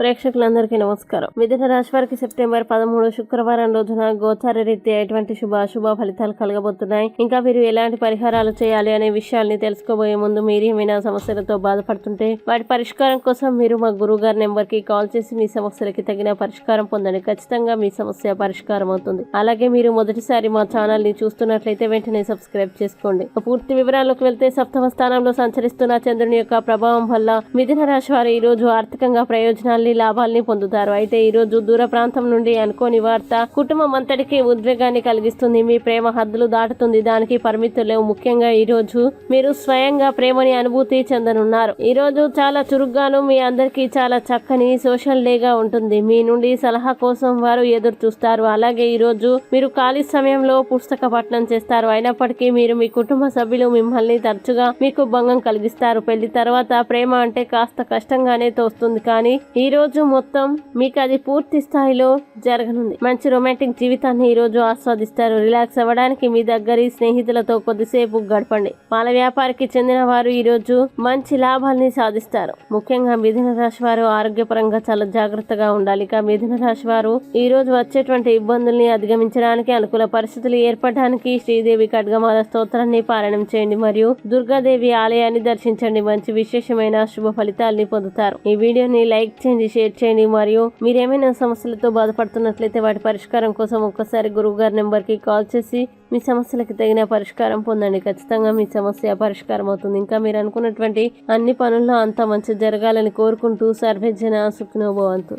ప్రేక్షకులందరికీ నమస్కారం. మిథున రాశి వారికి సెప్టెంబర్ 13 శుక్రవారం రోజున గోచార రీత్యా ఎటువంటి శుభ ఫలితాలు కలగబోతున్నాయి, ఇంకా మీరు ఎలాంటి పరిహారాలు చేయాలి అనే విషయాల్ని తెలుసుకోబోయే ముందు మీరు ఏమైనా సమస్యలతో బాధపడుతుంటే వాటి పరిష్కారం కోసం మీరు మా గురువు గారి నెంబర్ కి కాల్ చేసి మీ సమస్యలకి తగిన పరిష్కారం పొందండి. ఖచ్చితంగా మీ సమస్య పరిష్కారం అవుతుంది. అలాగే మీరు మొదటిసారి మా ఛానల్ ని చూస్తున్నట్లయితే వెంటనే సబ్స్క్రైబ్ చేసుకోండి. పూర్తి వివరాల్లోకి వెళ్తే సప్తమ స్థానంలో సంచరిస్తున్న చంద్రుని యొక్క ప్రభావం వల్ల మిథున రాశి వారు ఈ రోజు ఆర్థికంగా ప్రయోజనాల్ని లాభాల్ని పొందుతారు. అయితే ఈ రోజు దూర ప్రాంతం నుండి అనుకోని వార్త కుటుంబం అంతటికి ఉద్వేగాన్ని కలిగిస్తుంది. మీ ప్రేమ హద్దులు దాటుతుంది, దానికి పరిమితులు లేవు. ముఖ్యంగా ఈ రోజు మీరు స్వయంగా ప్రేమని అనుభూతి చెందనున్నారు. ఈ రోజు చాలా చురుగ్గాను మీ అందరికీ చాలా చక్కని సోషల్ డేగా ఉంటుంది. మీ నుండి సలహా కోసం వారు ఎదురు చూస్తారు. అలాగే ఈ రోజు మీరు ఖాళీ సమయంలో పుస్తక పఠనం చేస్తారు. అయినప్పటికీ మీరు మీ కుటుంబ సభ్యులు మిమ్మల్ని తరచుగా మీకు భంగం కలిగిస్తారు. పెళ్లి తర్వాత ప్రేమ అంటే కాస్త కష్టంగానే తోస్తుంది, కానీ ఈ రోజు మొత్తం మీకు అది పూర్తి స్థాయిలో జరగనుంది. మంచి రొమాంటిక్ జీవితాన్ని ఈ రోజు ఆస్వాదిస్తారు. రిలాక్స్ అవ్వడానికి మీ దగ్గరి స్నేహితులతో కొద్దిసేపు గడపండి. పాల వ్యాపారికి చెందిన వారు ఈ రోజు మంచి లాభాల్ని సాధిస్తారు. ముఖ్యంగా మిథున రాశి వారు ఆరోగ్యపరంగా చాలా జాగ్రత్తగా ఉండాలి. ఇక మిథున రాశి వారు ఈ రోజు వచ్చేటువంటి ఇబ్బందుల్ని అధిగమించడానికి, అనుకూల పరిస్థితులు ఏర్పడడానికి శ్రీదేవి ఖడ్గమాల స్తోత్రాన్ని పారాయణం చేయండి మరియు దుర్గాదేవి ఆలయాన్ని దర్శించండి. మంచి విశేషమైన శుభ ఫలితాల్ని పొందుతారు. ఈ వీడియోని లైక్ చేయండి, షేర్ చేయండి మరియు మీరేమైనా సమస్యలతో బాధపడుతున్నట్లయితే వాటి పరిష్కారం కోసం ఒక్కసారి గురువు గారి నెంబర్ కి కాల్ చేసి మీ సమస్యలకి తగిన పరిష్కారం పొందండి. ఖచ్చితంగా మీ సమస్య పరిష్కారం అవుతుంది. ఇంకా మీరు అనుకున్నటువంటి అన్ని పనుల్లో అంతా మంచి జరగాలని కోరుకుంటూ సర్వే జన సుఖినో భవంతు.